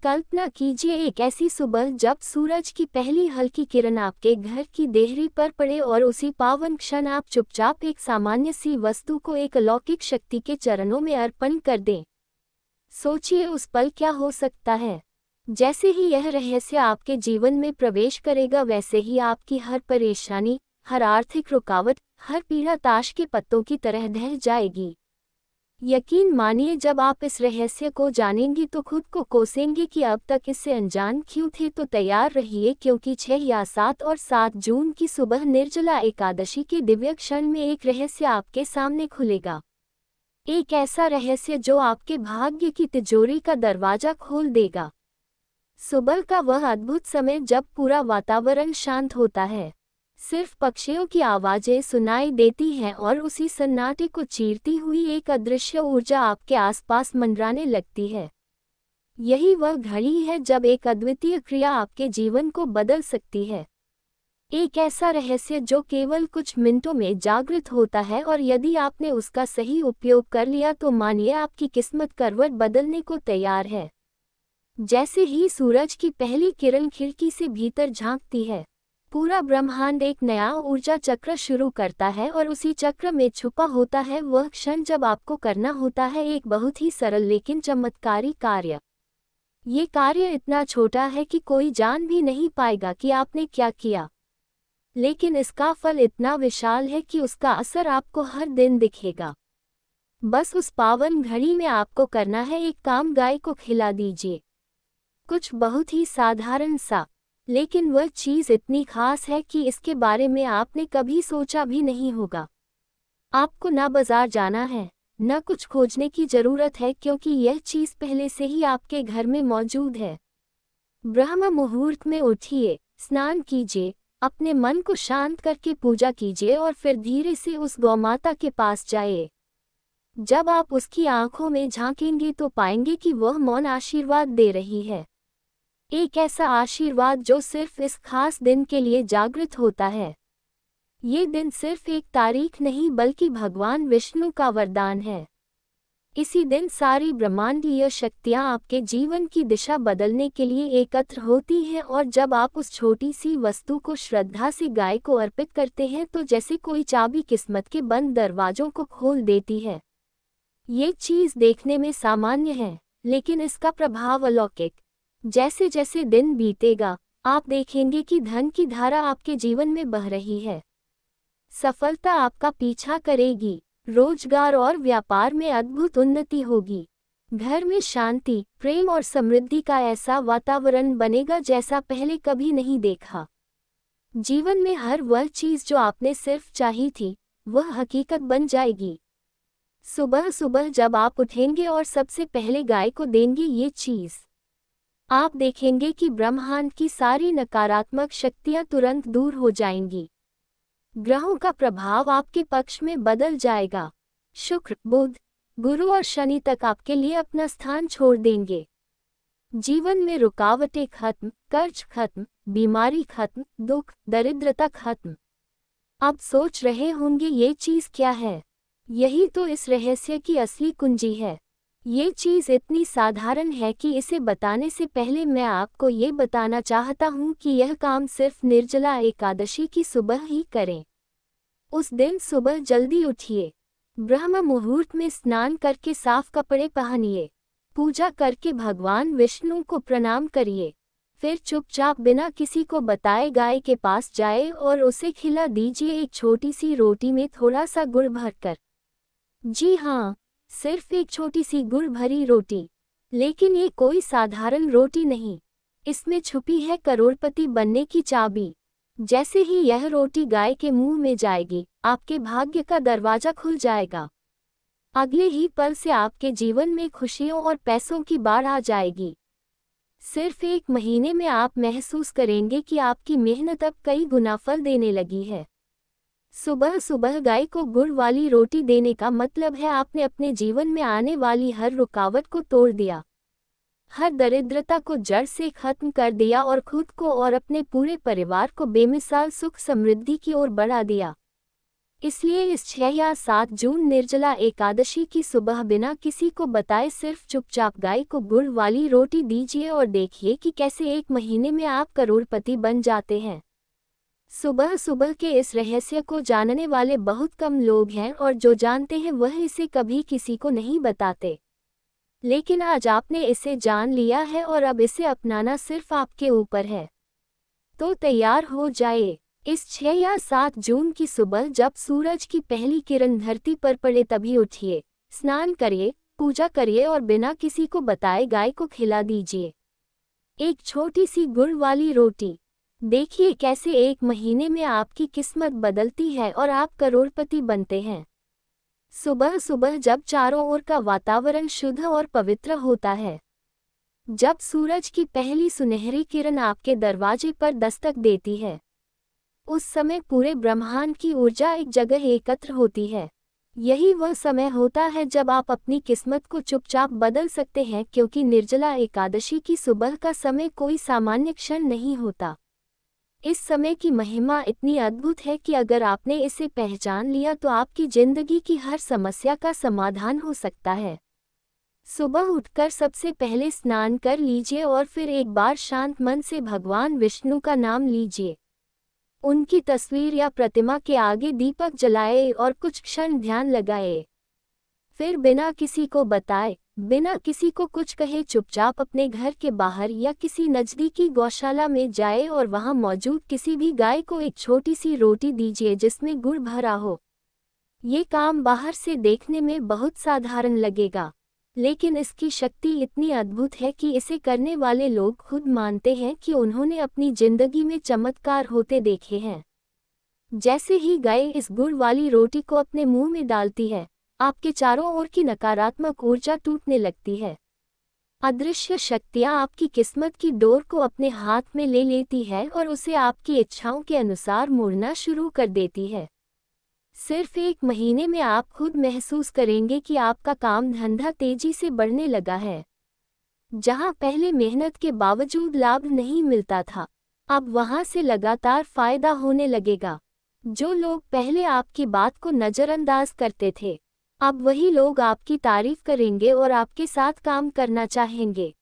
कल्पना कीजिए एक ऐसी सुबह जब सूरज की पहली हल्की किरण आपके घर की देहरी पर पड़े और उसी पावन क्षण आप चुपचाप एक सामान्य सी वस्तु को एक अलौकिक शक्ति के चरणों में अर्पण कर दें। सोचिए उस पल क्या हो सकता है। जैसे ही यह रहस्य आपके जीवन में प्रवेश करेगा वैसे ही आपकी हर परेशानी, हर आर्थिक रुकावट, हर पीड़ा ताश के पत्तों की तरह ढह जाएगी। यकीन मानिए जब आप इस रहस्य को जानेंगी तो खुद को कोसेंगे कि अब तक इससे अनजान क्यों थे। तो तैयार रहिए क्योंकि 6 या 7 और 7 जून की सुबह निर्जला एकादशी के दिव्य क्षण में एक रहस्य आपके सामने खुलेगा। एक ऐसा रहस्य जो आपके भाग्य की तिजोरी का दरवाजा खोल देगा। सुबह का वह अद्भुत समय जब पूरा वातावरण शांत होता है, सिर्फ पक्षियों की आवाजें सुनाई देती हैं और उसी सन्नाटे को चीरती हुई एक अदृश्य ऊर्जा आपके आसपास मंडराने लगती है। यही वह घड़ी है जब एक अद्वितीय क्रिया आपके जीवन को बदल सकती है। एक ऐसा रहस्य जो केवल कुछ मिनटों में जागृत होता है और यदि आपने उसका सही उपयोग कर लिया तो मानिए आपकी किस्मत करवट बदलने को तैयार है। जैसे ही सूरज की पहली किरण खिड़की से भीतर झांकती है, पूरा ब्रह्मांड एक नया ऊर्जा चक्र शुरू करता है और उसी चक्र में छुपा होता है वह क्षण जब आपको करना होता है एक बहुत ही सरल लेकिन चमत्कारी कार्य। ये कार्य इतना छोटा है कि कोई जान भी नहीं पाएगा कि आपने क्या किया, लेकिन इसका फल इतना विशाल है कि उसका असर आपको हर दिन दिखेगा। बस उस पावन घड़ी में आपको करना है एक काम, गाय को खिला दीजिए। कुछ बहुत ही साधारण सा, लेकिन वह चीज़ इतनी खास है कि इसके बारे में आपने कभी सोचा भी नहीं होगा। आपको ना बाजार जाना है, न कुछ खोजने की जरूरत है क्योंकि यह चीज़ पहले से ही आपके घर में मौजूद है। ब्रह्म मुहूर्त में उठिए, स्नान कीजिए, अपने मन को शांत करके पूजा कीजिए और फिर धीरे से उस गौमाता के पास जाइए। जब आप उसकी आंखों में झांकेंगे तो पाएंगे कि वह मौन आशीर्वाद दे रही है। एक ऐसा आशीर्वाद जो सिर्फ इस खास दिन के लिए जागृत होता है। ये दिन सिर्फ एक तारीख नहीं बल्कि भगवान विष्णु का वरदान है। इसी दिन सारी ब्रह्मांडीय शक्तियाँ आपके जीवन की दिशा बदलने के लिए एकत्र होती हैं और जब आप उस छोटी सी वस्तु को श्रद्धा से गाय को अर्पित करते हैं तो जैसे कोई चाबी किस्मत के बंद दरवाजों को खोल देती है। ये चीज़ देखने में सामान्य है, लेकिन इसका प्रभाव अलौकिक। जैसे जैसे दिन बीतेगा, आप देखेंगे कि धन की धारा आपके जीवन में बह रही है। सफलता आपका पीछा करेगी, रोजगार और व्यापार में अद्भुत उन्नति होगी। घर में शांति, प्रेम और समृद्धि का ऐसा वातावरण बनेगा जैसा पहले कभी नहीं देखा। जीवन में हर वह चीज़ जो आपने सिर्फ चाही थी, वह हकीकत बन जाएगी। सुबह सुबह जब आप उठेंगे और सबसे पहले गाय को देंगे ये चीज़, आप देखेंगे कि ब्रह्मांड की सारी नकारात्मक शक्तियां तुरंत दूर हो जाएंगी। ग्रहों का प्रभाव आपके पक्ष में बदल जाएगा। शुक्र, बुध, गुरु और शनि तक आपके लिए अपना स्थान छोड़ देंगे। जीवन में रुकावटें खत्म, कर्ज खत्म, बीमारी खत्म, दुख, दरिद्रता खत्म। अब सोच रहे होंगे ये चीज़ क्या है? यही तो इस रहस्य की असली कुंजी है। ये चीज़ इतनी साधारण है कि इसे बताने से पहले मैं आपको ये बताना चाहता हूँ कि यह काम सिर्फ निर्जला एकादशी की सुबह ही करें। उस दिन सुबह जल्दी उठिए, ब्रह्म मुहूर्त में स्नान करके साफ कपड़े पहनिए, पूजा करके भगवान विष्णु को प्रणाम करिए, फिर चुपचाप बिना किसी को बताए गाय के पास जाए और उसे खिला दीजिए एक छोटी सी रोटी में थोड़ा सा गुड़ भरकर। जी हाँ, सिर्फ एक छोटी सी गुड़ भरी रोटी। लेकिन ये कोई साधारण रोटी नहीं, इसमें छुपी है करोड़पति बनने की चाबी। जैसे ही यह रोटी गाय के मुंह में जाएगी, आपके भाग्य का दरवाजा खुल जाएगा। अगले ही पल से आपके जीवन में खुशियों और पैसों की बाढ़ आ जाएगी। सिर्फ 1 महीने में आप महसूस करेंगे कि आपकी मेहनत अब कई गुना फल देने लगी है। सुबह सुबह गाय को गुड़ वाली रोटी देने का मतलब है आपने अपने जीवन में आने वाली हर रुकावट को तोड़ दिया, हर दरिद्रता को जड़ से खत्म कर दिया और खुद को और अपने पूरे परिवार को बेमिसाल सुख समृद्धि की ओर बढ़ा दिया। इसलिए इस 6 या 7 जून निर्जला एकादशी की सुबह बिना किसी को बताए सिर्फ चुपचाप गाय को गुड़ वाली रोटी दीजिए और देखिए कि कैसे 1 महीने में आप करोड़पति बन जाते हैं। सुबह सुबह के इस रहस्य को जानने वाले बहुत कम लोग हैं और जो जानते हैं वह इसे कभी किसी को नहीं बताते। लेकिन आज आपने इसे जान लिया है और अब इसे अपनाना सिर्फ आपके ऊपर है। तो तैयार हो जाए। इस 6 या 7 जून की सुबह जब सूरज की पहली किरण धरती पर पड़े तभी उठिए, स्नान करिए, पूजा करिए और बिना किसी को बताए गाय को खिला दीजिए एक छोटी सी गुड़ वाली रोटी। देखिए कैसे 1 महीने में आपकी किस्मत बदलती है और आप करोड़पति बनते हैं। सुबह सुबह जब चारों ओर का वातावरण शुद्ध और पवित्र होता है, जब सूरज की पहली सुनहरी किरण आपके दरवाजे पर दस्तक देती है, उस समय पूरे ब्रह्मांड की ऊर्जा एक जगह एकत्र होती है। यही वह समय होता है जब आप अपनी किस्मत को चुपचाप बदल सकते हैं, क्योंकि निर्जला एकादशी की सुबह का समय कोई सामान्य क्षण नहीं होता। इस समय की महिमा इतनी अद्भुत है कि अगर आपने इसे पहचान लिया तो आपकी जिंदगी की हर समस्या का समाधान हो सकता है। सुबह उठकर सबसे पहले स्नान कर लीजिए और फिर एक बार शांत मन से भगवान विष्णु का नाम लीजिए। उनकी तस्वीर या प्रतिमा के आगे दीपक जलाए और कुछ क्षण ध्यान लगाए। फिर बिना किसी को बताए, बिना किसी को कुछ कहे चुपचाप अपने घर के बाहर या किसी नज़दीकी गौशाला में जाए और वहां मौजूद किसी भी गाय को एक छोटी सी रोटी दीजिए जिसमें गुड़ भरा हो। ये काम बाहर से देखने में बहुत साधारण लगेगा, लेकिन इसकी शक्ति इतनी अद्भुत है कि इसे करने वाले लोग खुद मानते हैं कि उन्होंने अपनी जिंदगी में चमत्कार होते देखे हैं। जैसे ही गाय इस गुड़ वाली रोटी को अपने मुंह में डालती है, आपके चारों ओर की नकारात्मक ऊर्जा टूटने लगती है। अदृश्य शक्तियां आपकी किस्मत की डोर को अपने हाथ में ले लेती है और उसे आपकी इच्छाओं के अनुसार मोड़ना शुरू कर देती है। सिर्फ 1 महीने में आप खुद महसूस करेंगे कि आपका काम धंधा तेजी से बढ़ने लगा है। जहां पहले मेहनत के बावजूद लाभ नहीं मिलता था, अब वहां से लगातार फायदा होने लगेगा। जो लोग पहले आपकी बात को नज़रअंदाज करते थे, अब वही लोग आपकी तारीफ करेंगे और आपके साथ काम करना चाहेंगे।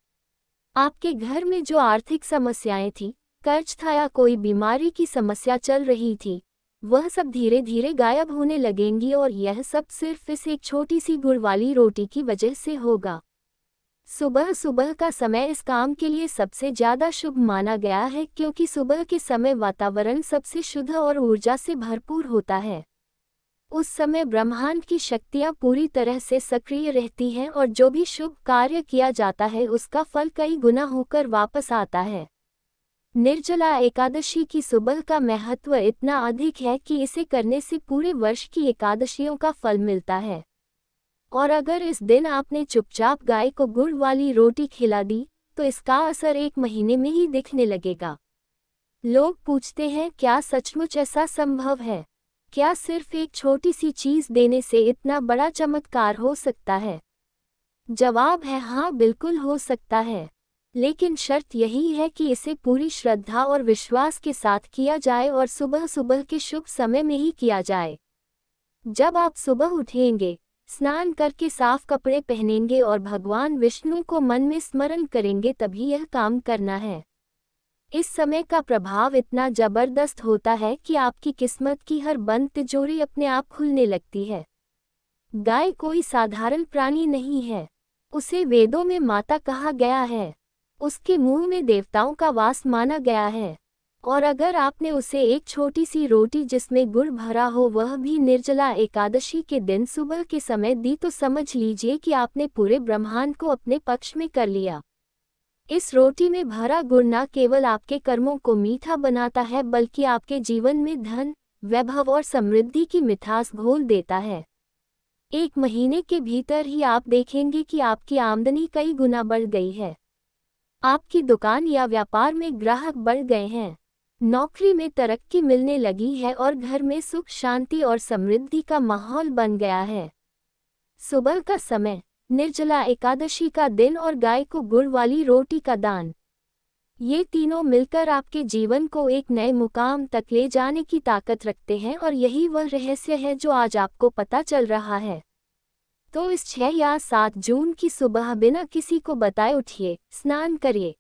आपके घर में जो आर्थिक समस्याएं थीं, कर्ज था या कोई बीमारी की समस्या चल रही थी, वह सब धीरे धीरे गायब होने लगेंगी और यह सब सिर्फ इस एक छोटी सी गुड़ वाली रोटी की वजह से होगा। सुबह सुबह का समय इस काम के लिए सबसे ज़्यादा शुभ माना गया है, क्योंकि सुबह के समय वातावरण सबसे शुद्ध और ऊर्जा से भरपूर होता है। उस समय ब्रह्मांड की शक्तियाँ पूरी तरह से सक्रिय रहती हैं और जो भी शुभ कार्य किया जाता है उसका फल कई गुना होकर वापस आता है। निर्जला एकादशी की सुबह का महत्व इतना अधिक है कि इसे करने से पूरे वर्ष की एकादशियों का फल मिलता है। और अगर इस दिन आपने चुपचाप गाय को गुड़ वाली रोटी खिला दी, तो इसका असर 1 महीने में ही दिखने लगेगा। लोग पूछते हैं, क्या सचमुच ऐसा संभव है? क्या सिर्फ एक छोटी सी चीज़ देने से इतना बड़ा चमत्कार हो सकता है? जवाब है हाँ, बिल्कुल हो सकता है, लेकिन शर्त यही है कि इसे पूरी श्रद्धा और विश्वास के साथ किया जाए और सुबह सुबह के शुभ समय में ही किया जाए। जब आप सुबह उठेंगे, स्नान करके साफ कपड़े पहनेंगे और भगवान विष्णु को मन में स्मरण करेंगे, तभी यह काम करना है। इस समय का प्रभाव इतना जबरदस्त होता है कि आपकी किस्मत की हर बंद तिजोरी अपने आप खुलने लगती है। गाय कोई साधारण प्राणी नहीं है, उसे वेदों में माता कहा गया है। उसके मुंह में देवताओं का वास माना गया है, और अगर आपने उसे एक छोटी सी रोटी जिसमें गुड़ भरा हो, वह भी निर्जला एकादशी के दिन सुबह के समय दी, तो समझ लीजिए कि आपने पूरे ब्रह्मांड को अपने पक्ष में कर लिया। इस रोटी में भरा गुड़ न केवल आपके कर्मों को मीठा बनाता है, बल्कि आपके जीवन में धन, वैभव और समृद्धि की मिठास घोल देता है। 1 महीने के भीतर ही आप देखेंगे कि आपकी आमदनी कई गुना बढ़ गई है। आपकी दुकान या व्यापार में ग्राहक बढ़ गए हैं, नौकरी में तरक्की मिलने लगी है और घर में सुख शांति और समृद्धि का माहौल बन गया है। सुबह का समय, निर्जला एकादशी का दिन और गाय को गुड़ वाली रोटी का दान। ये तीनों मिलकर आपके जीवन को एक नए मुकाम तक ले जाने की ताकत रखते हैं और यही वह रहस्य है जो आज आपको पता चल रहा है। तो इस 6 या 7 जून की सुबह बिना किसी को बताए उठिए, स्नान करिए,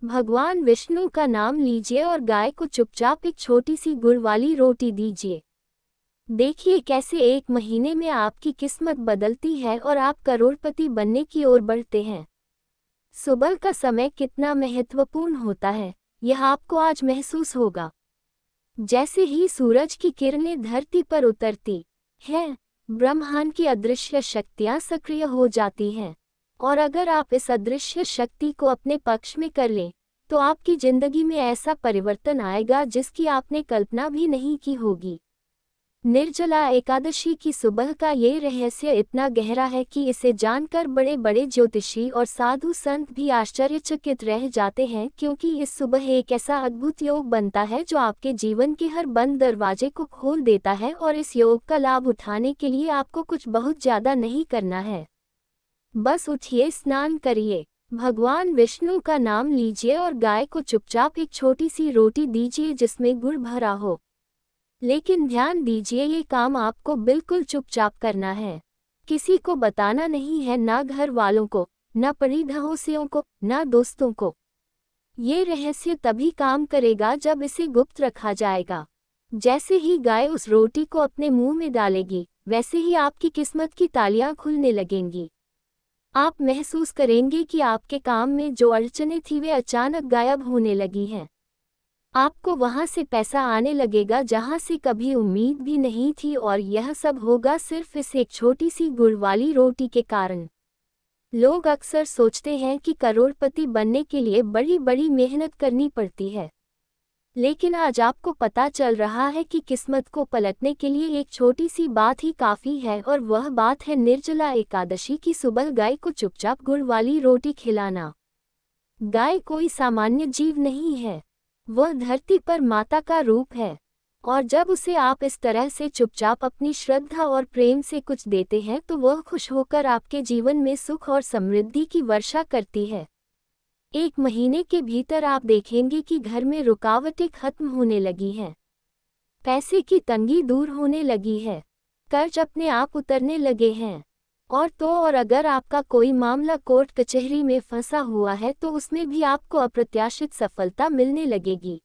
भगवान विष्णु का नाम लीजिए और गाय को चुपचाप एक छोटी सी गुड़ वाली रोटी दीजिए। देखिए कैसे 1 महीने में आपकी किस्मत बदलती है और आप करोड़पति बनने की ओर बढ़ते हैं। सुबह का समय कितना महत्वपूर्ण होता है, यह आपको आज महसूस होगा। जैसे ही सूरज की किरणें धरती पर उतरती हैं, ब्रह्मांड की अदृश्य शक्तियां सक्रिय हो जाती हैं। और अगर आप इस अदृश्य शक्ति को अपने पक्ष में कर लें, तो आपकी जिंदगी में ऐसा परिवर्तन आएगा जिसकी आपने कल्पना भी नहीं की होगी। निर्जला एकादशी की सुबह का ये रहस्य इतना गहरा है कि इसे जानकर बड़े बड़े ज्योतिषी और साधु संत भी आश्चर्यचकित रह जाते हैं, क्योंकि इस सुबह एक ऐसा अद्भुत योग बनता है जो आपके जीवन के हर बंद दरवाजे को खोल देता है। और इस योग का लाभ उठाने के लिए आपको कुछ बहुत ज्यादा नहीं करना है। बस उठिए, स्नान करिए, भगवान विष्णु का नाम लीजिए और गाय को चुपचाप एक छोटी सी रोटी दीजिए जिसमें गुड़ भरा हो। लेकिन ध्यान दीजिए, ये काम आपको बिल्कुल चुपचाप करना है, किसी को बताना नहीं है, ना घर वालों को, ना पड़ोसियों को, ना दोस्तों को। ये रहस्य तभी काम करेगा जब इसे गुप्त रखा जाएगा। जैसे ही गाय उस रोटी को अपने मुंह में डालेगी, वैसे ही आपकी किस्मत की तालियां खुलने लगेंगी। आप महसूस करेंगे कि आपके काम में जो अड़चनें थी वे अचानक गायब होने लगी हैं। आपको वहां से पैसा आने लगेगा जहां से कभी उम्मीद भी नहीं थी, और यह सब होगा सिर्फ इस एक छोटी सी गुड़ वाली रोटी के कारण। लोग अक्सर सोचते हैं कि करोड़पति बनने के लिए बड़ी बड़ी मेहनत करनी पड़ती है, लेकिन आज आपको पता चल रहा है कि किस्मत को पलटने के लिए एक छोटी सी बात ही काफ़ी है, और वह बात है निर्जला एकादशी की सुबह गाय को चुपचाप गुड़ वाली रोटी खिलाना। गाय कोई सामान्य जीव नहीं है, वह धरती पर माता का रूप है, और जब उसे आप इस तरह से चुपचाप अपनी श्रद्धा और प्रेम से कुछ देते हैं तो वह खुश होकर आपके जीवन में सुख और समृद्धि की वर्षा करती है। 1 महीने के भीतर आप देखेंगे कि घर में रुकावटें खत्म होने लगी हैं, पैसे की तंगी दूर होने लगी है, कर्ज अपने आप उतरने लगे हैं। और अगर आपका कोई मामला कोर्ट कचहरी में फंसा हुआ है तो उसमें भी आपको अप्रत्याशित सफलता मिलने लगेगी।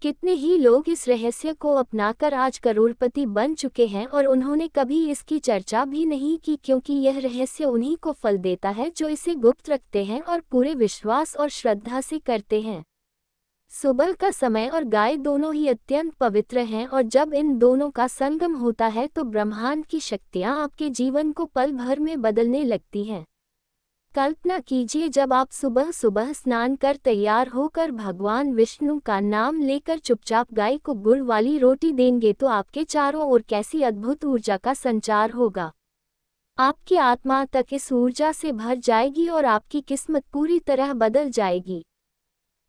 कितने ही लोग इस रहस्य को अपनाकर आज करोड़पति बन चुके हैं और उन्होंने कभी इसकी चर्चा भी नहीं की, क्योंकि यह रहस्य उन्हीं को फल देता है जो इसे गुप्त रखते हैं और पूरे विश्वास और श्रद्धा से करते हैं। सुबह का समय और गाय दोनों ही अत्यंत पवित्र हैं, और जब इन दोनों का संगम होता है तो ब्रह्मांड की शक्तियां आपके जीवन को पल भर में बदलने लगती हैं। कल्पना कीजिए, जब आप सुबह सुबह स्नान कर तैयार होकर भगवान विष्णु का नाम लेकर चुपचाप गाय को गुड़ वाली रोटी देंगे तो आपके चारों ओर कैसी अद्भुत ऊर्जा का संचार होगा। आपकी आत्मा तक इस ऊर्जा से भर जाएगी और आपकी किस्मत पूरी तरह बदल जाएगी।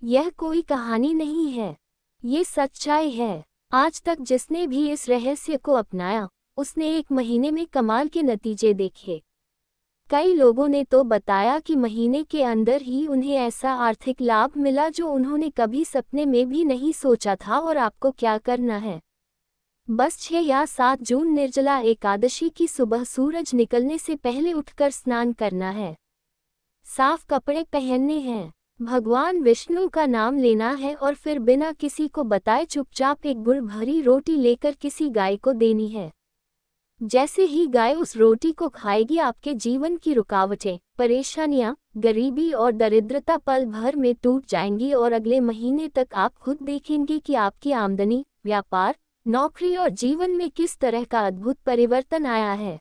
यह कोई कहानी नहीं है, ये सच्चाई है। आज तक जिसने भी इस रहस्य को अपनाया, उसने 1 महीने में कमाल के नतीजे देखे। कई लोगों ने तो बताया कि महीने के अंदर ही उन्हें ऐसा आर्थिक लाभ मिला जो उन्होंने कभी सपने में भी नहीं सोचा था। और आपको क्या करना है, बस 6 या 7 जून निर्जला एकादशी की सुबह सूरज निकलने से पहले उठकर स्नान करना है, साफ कपड़े पहनने हैं, भगवान विष्णु का नाम लेना है और फिर बिना किसी को बताए चुपचाप एक गुड़ भरी रोटी लेकर किसी गाय को देनी है। जैसे ही गाय उस रोटी को खाएगी, आपके जीवन की रुकावटें, परेशानियां, गरीबी और दरिद्रता पल भर में टूट जाएंगी और अगले महीने तक आप खुद देखेंगे कि आपकी आमदनी, व्यापार, नौकरी और जीवन में किस तरह का अद्भुत परिवर्तन आया है।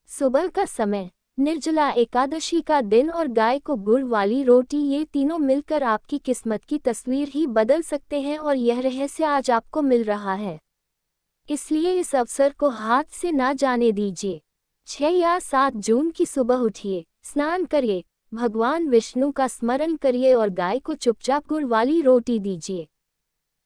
सुबह का समय, निर्जला एकादशी का दिन और गाय को गुड़ वाली रोटी, ये तीनों मिलकर आपकी किस्मत की तस्वीर ही बदल सकते हैं, और यह रहस्य आज आपको मिल रहा है। इसलिए इस अवसर को हाथ से ना जाने दीजिए। 6 या 7 जून की सुबह उठिए, स्नान करिए, भगवान विष्णु का स्मरण करिए और गाय को चुपचाप गुड़ वाली रोटी दीजिए।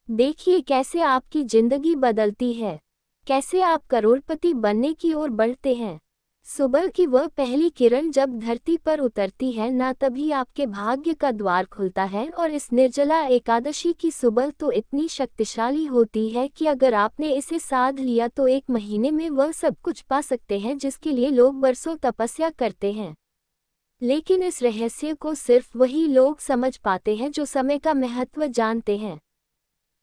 देखिए कैसे आपकी जिंदगी बदलती है, कैसे आप करोड़पति बनने की ओर बढ़ते हैं। सुबह की वह पहली किरण जब धरती पर उतरती है ना तभी आपके भाग्य का द्वार खुलता है। और इस निर्जला एकादशी की सुबह तो इतनी शक्तिशाली होती है कि अगर आपने इसे साध लिया तो एक महीने में वह सब कुछ पा सकते हैं जिसके लिए लोग बरसों तपस्या करते हैं। लेकिन इस रहस्य को सिर्फ वही लोग समझ पाते हैं जो समय का महत्व जानते हैं।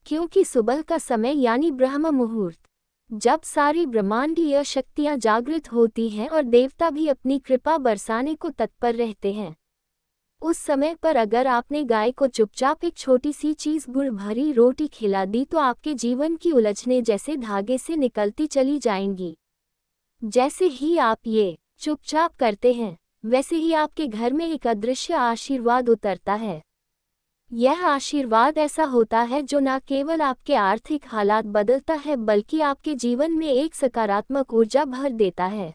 क्योंकि सुबह का समय यानी ब्रह्म मुहूर्त, जब सारी ब्रह्मांडीय शक्तियां जागृत होती हैं और देवता भी अपनी कृपा बरसाने को तत्पर रहते हैं, उस समय पर अगर आपने गाय को चुपचाप एक छोटी सी चीज गुड़ भरी रोटी खिला दी तो आपके जीवन की उलझनें जैसे धागे से निकलती चली जाएंगी। जैसे ही आप ये चुपचाप करते हैं वैसे ही आपके घर में एक अदृश्य आशीर्वाद उतरता है। यह आशीर्वाद ऐसा होता है जो न केवल आपके आर्थिक हालात बदलता है बल्कि आपके जीवन में एक सकारात्मक ऊर्जा भर देता है।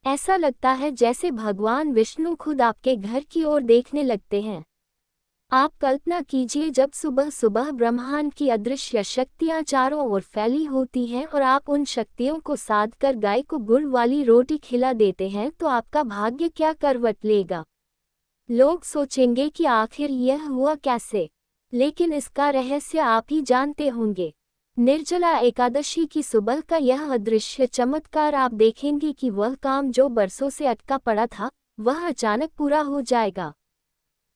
ऐसा लगता है जैसे भगवान विष्णु खुद आपके घर की ओर देखने लगते हैं। आप कल्पना कीजिए जब सुबह सुबह ब्रह्मांड की अदृश्य शक्तियां चारों ओर फैली होती हैं और आप उन शक्तियों को साध कर गाय को गुड़ वाली रोटी खिला देते हैं तो आपका भाग्य क्या करवट लेगा। लोग सोचेंगे कि आखिर यह हुआ कैसे, लेकिन इसका रहस्य आप ही जानते होंगे। निर्जला एकादशी की सुबह का यह अदृश्य चमत्कार आप देखेंगे कि वह काम जो बरसों से अटका पड़ा था वह अचानक पूरा हो जाएगा।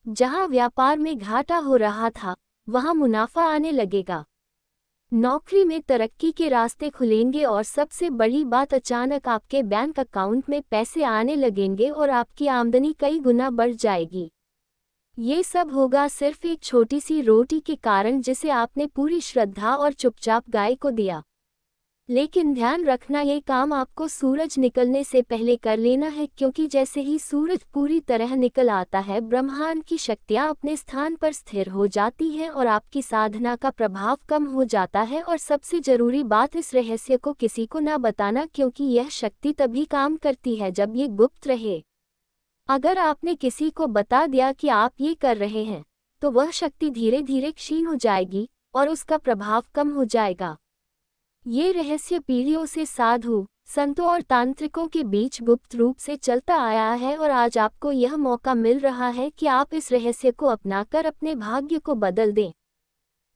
जहां व्यापार में घाटा हो रहा था वहां मुनाफा आने लगेगा। नौकरी में तरक्की के रास्ते खुलेंगे और सबसे बड़ी बात अचानक आपके बैंक अकाउंट में पैसे आने लगेंगे और आपकी आमदनी कई गुना बढ़ जाएगी। ये सब होगा सिर्फ एक छोटी सी रोटी के कारण जिसे आपने पूरी श्रद्धा और चुपचाप गाय को दिया। लेकिन ध्यान रखना ये काम आपको सूरज निकलने से पहले कर लेना है, क्योंकि जैसे ही सूरज पूरी तरह निकल आता है ब्रह्मांड की शक्तियाँ अपने स्थान पर स्थिर हो जाती हैं और आपकी साधना का प्रभाव कम हो जाता है। और सबसे जरूरी बात, इस रहस्य को किसी को ना बताना, क्योंकि यह शक्ति तभी काम करती है जब ये गुप्त रहे। अगर आपने किसी को बता दिया कि आप ये कर रहे हैं तो वह शक्ति धीरे धीरे क्षीण हो जाएगी और उसका प्रभाव कम हो जाएगा। ये रहस्य पीढ़ियों से साधु, संतों और तांत्रिकों के बीच गुप्त रूप से चलता आया है और आज आपको यह मौका मिल रहा है कि आप इस रहस्य को अपनाकर अपने भाग्य को बदल दें।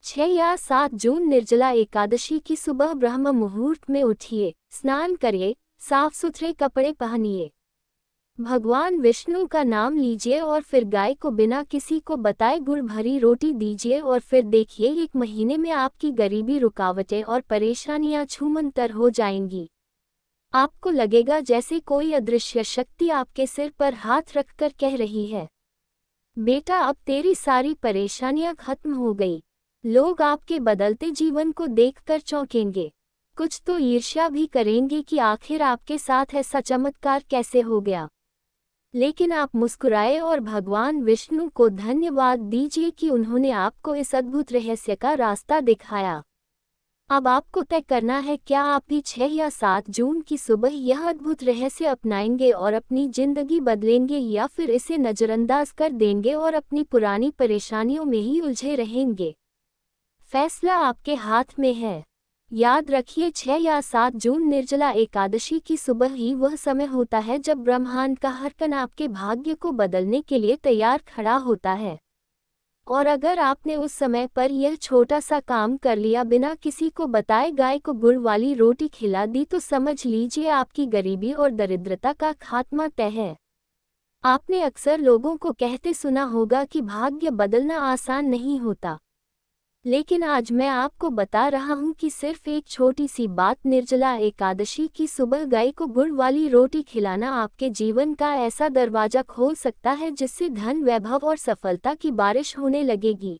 6 या 7 जून निर्जला एकादशी की सुबह ब्रह्म मुहूर्त में उठिए, स्नान करिए, साफ सुथरे कपड़े पहनिए, भगवान विष्णु का नाम लीजिए और फिर गाय को बिना किसी को बताए गुड़ भरी रोटी दीजिए। और फिर देखिए, 1 महीने में आपकी गरीबी, रुकावटें और परेशानियां छूमंतर हो जाएंगी। आपको लगेगा जैसे कोई अदृश्य शक्ति आपके सिर पर हाथ रखकर कह रही है, बेटा अब तेरी सारी परेशानियां खत्म हो गई। लोग आपके बदलते जीवन को देखकर चौंकेंगे, कुछ तो ईर्ष्या भी करेंगे कि आखिर आपके साथ ऐसा चमत्कार कैसे हो गया। लेकिन आप मुस्कुराए और भगवान विष्णु को धन्यवाद दीजिए कि उन्होंने आपको इस अद्भुत रहस्य का रास्ता दिखाया। अब आपको तय करना है, क्या आप भी 6 या 7 जून की सुबह यह अद्भुत रहस्य अपनाएंगे और अपनी जिंदगी बदलेंगे, या फिर इसे नजरअंदाज कर देंगे और अपनी पुरानी परेशानियों में ही उलझे रहेंगे। फैसला आपके हाथ में है। याद रखिए, 6 या 7 जून निर्जला एकादशी की सुबह ही वह समय होता है जब ब्रह्मांड का हर कण आपके भाग्य को बदलने के लिए तैयार खड़ा होता है। और अगर आपने उस समय पर यह छोटा सा काम कर लिया, बिना किसी को बताए गाय को गुड़ वाली रोटी खिला दी, तो समझ लीजिए आपकी गरीबी और दरिद्रता का खात्मा तय है। आपने अक्सर लोगों को कहते सुना होगा कि भाग्य बदलना आसान नहीं होता, लेकिन आज मैं आपको बता रहा हूँ कि सिर्फ एक छोटी सी बात, निर्जला एकादशी की सुबह गाय को गुड़ वाली रोटी खिलाना, आपके जीवन का ऐसा दरवाजा खोल सकता है जिससे धन, वैभव और सफलता की बारिश होने लगेगी।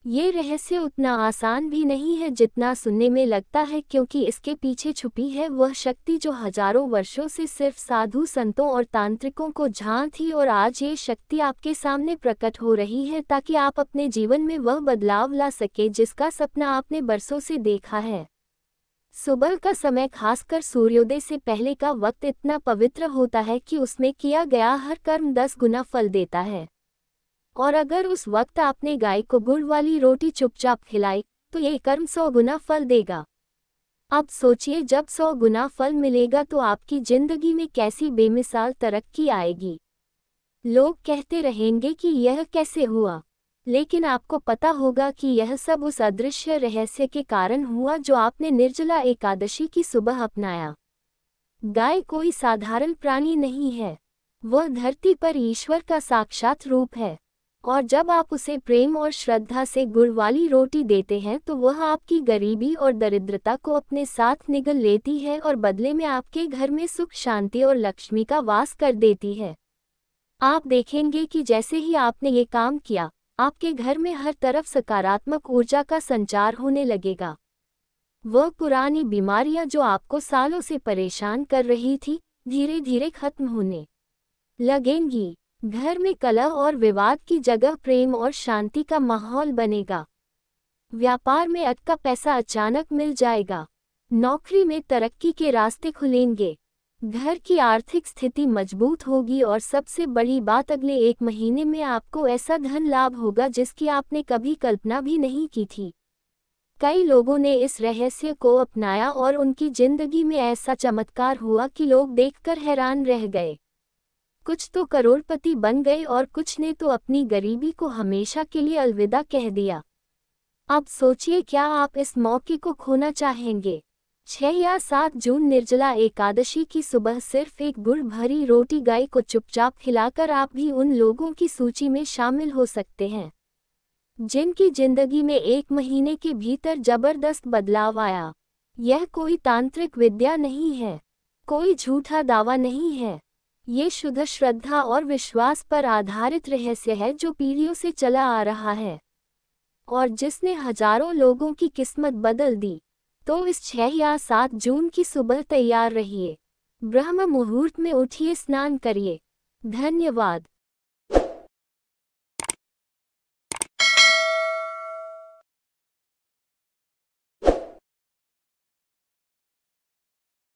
ये रहस्य उतना आसान भी नहीं है जितना सुनने में लगता है, क्योंकि इसके पीछे छुपी है वह शक्ति जो हजारों वर्षों से सिर्फ साधु, संतों और तांत्रिकों को झांक थी। और आज ये शक्ति आपके सामने प्रकट हो रही है ताकि आप अपने जीवन में वह बदलाव ला सके जिसका सपना आपने बरसों से देखा है। सुबह का समय, खासकर सूर्योदय से पहले का वक्त, इतना पवित्र होता है कि उसमें किया गया हर कर्म 10 गुना फल देता है। और अगर उस वक्त आपने गाय को गुड़ वाली रोटी चुपचाप खिलाई तो ये कर्म 100 गुना फल देगा। अब सोचिए, जब 100 गुना फल मिलेगा तो आपकी जिंदगी में कैसी बेमिसाल तरक्की आएगी। लोग कहते रहेंगे कि यह कैसे हुआ, लेकिन आपको पता होगा कि यह सब उस अदृश्य रहस्य के कारण हुआ जो आपने निर्जला एकादशी की सुबह अपनाया। गाय कोई साधारण प्राणी नहीं है, वह धरती पर ईश्वर का साक्षात रूप है। और जब आप उसे प्रेम और श्रद्धा से गुड़ वाली रोटी देते हैं तो वह आपकी गरीबी और दरिद्रता को अपने साथ निगल लेती है और बदले में आपके घर में सुख, शांति और लक्ष्मी का वास कर देती है। आप देखेंगे कि जैसे ही आपने ये काम किया, आपके घर में हर तरफ सकारात्मक ऊर्जा का संचार होने लगेगा। वह पुरानी बीमारियां जो आपको सालों से परेशान कर रही थी, धीरे धीरे खत्म होने लगेंगी। घर में कलह और विवाद की जगह प्रेम और शांति का माहौल बनेगा। व्यापार में अटका पैसा अचानक मिल जाएगा। नौकरी में तरक्की के रास्ते खुलेंगे। घर की आर्थिक स्थिति मजबूत होगी और सबसे बड़ी बात, अगले 1 महीने में आपको ऐसा धन लाभ होगा जिसकी आपने कभी कल्पना भी नहीं की थी। कई लोगों ने इस रहस्य को अपनाया और उनकी जिंदगी में ऐसा चमत्कार हुआ कि लोग देखकर हैरान रह गए। कुछ तो करोड़पति बन गए और कुछ ने तो अपनी गरीबी को हमेशा के लिए अलविदा कह दिया। अब सोचिए, क्या आप इस मौके को खोना चाहेंगे? 6 या 7 जून निर्जला एकादशी की सुबह सिर्फ एक गुड़ भरी रोटी गाय को चुपचाप खिलाकर आप भी उन लोगों की सूची में शामिल हो सकते हैं जिनकी जिंदगी में 1 महीने के भीतर जबरदस्त बदलाव आया। यह कोई तांत्रिक विद्या नहीं है, कोई झूठा दावा नहीं है। ये शुद्ध श्रद्धा और विश्वास पर आधारित रहस्य है जो पीढ़ियों से चला आ रहा है और जिसने हजारों लोगों की किस्मत बदल दी। तो इस 6 या 7 जून की सुबह तैयार रहिए। ब्रह्म मुहूर्त में उठिए, स्नान करिए। धन्यवाद।